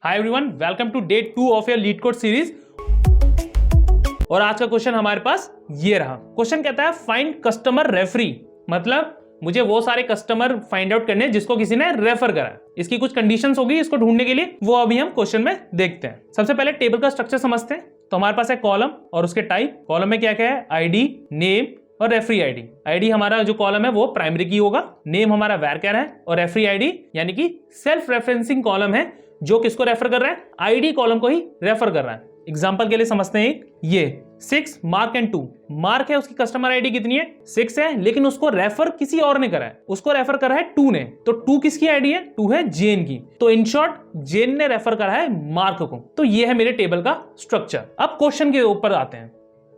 Hi everyone, welcome to day 2 of your LeetCode series. और आज का question हमारे पास ये रहा। क्वेश्चन कहता है फाइंड कस्टमर रेफरी, मतलब मुझे वो सारे कस्टमर फाइंड आउट करने जिसको किसी ने रेफर करा। इसकी कुछ कंडीशंस होगी इसको ढूंढने के लिए, वो अभी हम क्वेश्चन में देखते हैं। सबसे पहले टेबल का स्ट्रक्चर समझते हैं। तो हमारे पास है कॉलम और उसके टाइप। कॉलम में क्या क्या है? आईडी, नेम और रेफरी आईडी। आईडी हमारा जो कॉलम है वो प्राइमरी की होगा, नेम हमारा varchar है और रेफरी आईडी यानी कि सेल्फ रेफरेंसिंग कॉलम है जो किसको रेफर कर रहा है? आईडी कॉलम को ही रेफर कर रहा है। एग्जांपल के लिए समझते हैं, ये 6 मार्क एंड 2। मार्क है, उसकी कस्टमर आईडी कितनी है? 6 है, लेकिन उसको रेफर किसी और ने करा है, उसको रेफर करा है 2 ने। तो 2 किसकी आईडी है? 2 है जेन की। तो इन शॉर्ट जेन ने रेफर करा है मार्क को। तो ये है मेरे टेबल का स्ट्रक्चर। अब क्वेश्चन के ऊपर आते हैं।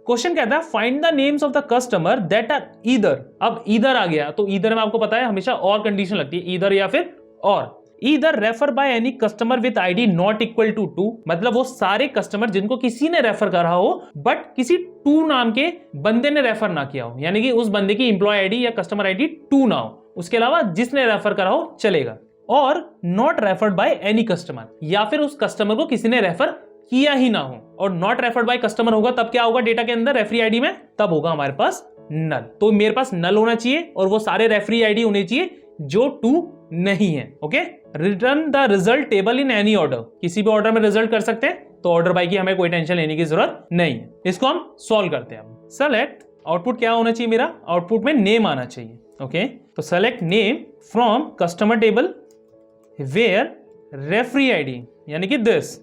क्वेश्चन कहता है find the names of the customer that are either. अब ईदर आ गया तो ईदर में आपको पता है हमेशा और कंडीशन लगती है, ईदर या फिर और। Either refer by any customer with ID not equal to 2, मतलब वो सारे कस्टमर जिनको किसी ने रेफर करा हो बट किसी 2 नाम के बंदे ने रेफर ना किया हो, यानी कि उस बंदे की एम्प्लॉय आईडी या कस्टमर आईडी 2 ना हो, उसके अलावा जिसने रेफर करा हो चलेगा। और not referred by any customer, या फिर उस कस्टमर को किसी ने रेफर किया ही ना हो। और नॉट रेफर्ड बाय कस्टमर होगा तब क्या होगा डेटा के अंदर रेफरी आईडी में? तब होगा हमारे पास नल। तो मेरे पास नल होना चाहिए और वो सारे रेफरी आईडी होने चाहिए जो 2 नहीं है। Okay, return the result table in any order, किसी भी ऑर्डर में रिजल्ट कर सकते हैं, तो ऑर्डर बाय की हमें कोई टेंशन लेने की जरूरत नहीं है। इसको हम सॉल्व करते हैं। सेलेक्ट आउटपुट क्या होना चाहिए मेरा? आउटपुट में नेम आना चाहिए। ओके, तो select name from customer table where referee ID यानी कि दिस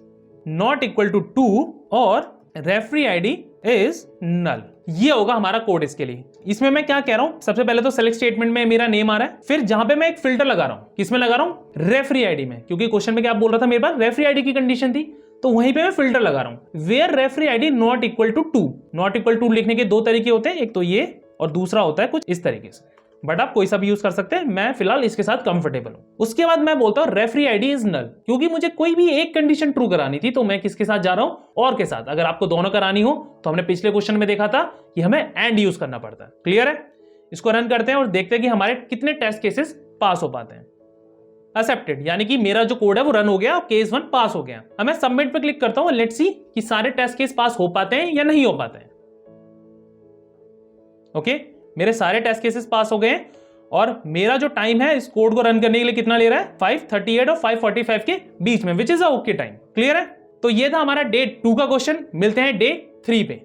नॉट इक्वल टू 2 और रेफरी आईडी इज नल। ये होगा हमारा कोड इसके लिए। इसमें मैं क्या कह रहा हूं? सबसे पहले तो सेलेक्ट स्टेटमेंट में मेरा नेम आ रहा है, फिर जहां पे मैं एक फिल्टर लगा रहा हूं, किसमें लगा रहा हूं? रेफरी आईडी में, क्योंकि क्वेश्चन में क्या बोल रहा था मेरे पास रेफरी आईडी की कंडीशन थी, तो वहीं पे मैं फिल्टर लगा रहा हूं where referee ID not equal to 2। Not equal to लिखने के 2 तरीके होते हैं, एक तो ये और दूसरा होता है कुछ इस तरीके से, बट आप कोई सा भी यूज कर सकते हैं। मैं फिलहाल इसके साथ कंफर्टेबल हूं। उसके बाद मैं बोलता हूं रेफरी आईडी इज नल, क्योंकि मुझे कोई भी एक कंडीशन ट्रू करानी थी, तो मैं किसके साथ जा रहा हूं? और के साथ। अगर आपको दोनों करानी हो तो हमने पिछले क्वेश्चन में देखा था कि हमें एंड यूज करना पड़ता है। क्लियर है? इसको रन करते हैं और देखते हैं कि हमारे कितने टेस्ट केसेस पास हो पाते हैं। एक्सेप्टेड, यानी कि मेरा जो कोड है वो रन हो गया, केस 1 पास हो गया। अब मैं सबमिट पे क्लिक करता हूं, लेट्स सी कि सारे टेस्ट केस पास हो पाते हैं या नहीं हो पाते हैं। ओके, मेरे सारे टेस्ट केसेस पास हो गए और मेरा जो टाइम है इस कोड को रन करने के लिए कितना ले रहा है? 5:38 और 5:45 के बीच में, which is a okay time. Clear है? तो ये था हमारा डे 2 का क्वेश्चन। मिलते हैं डे 3 पे।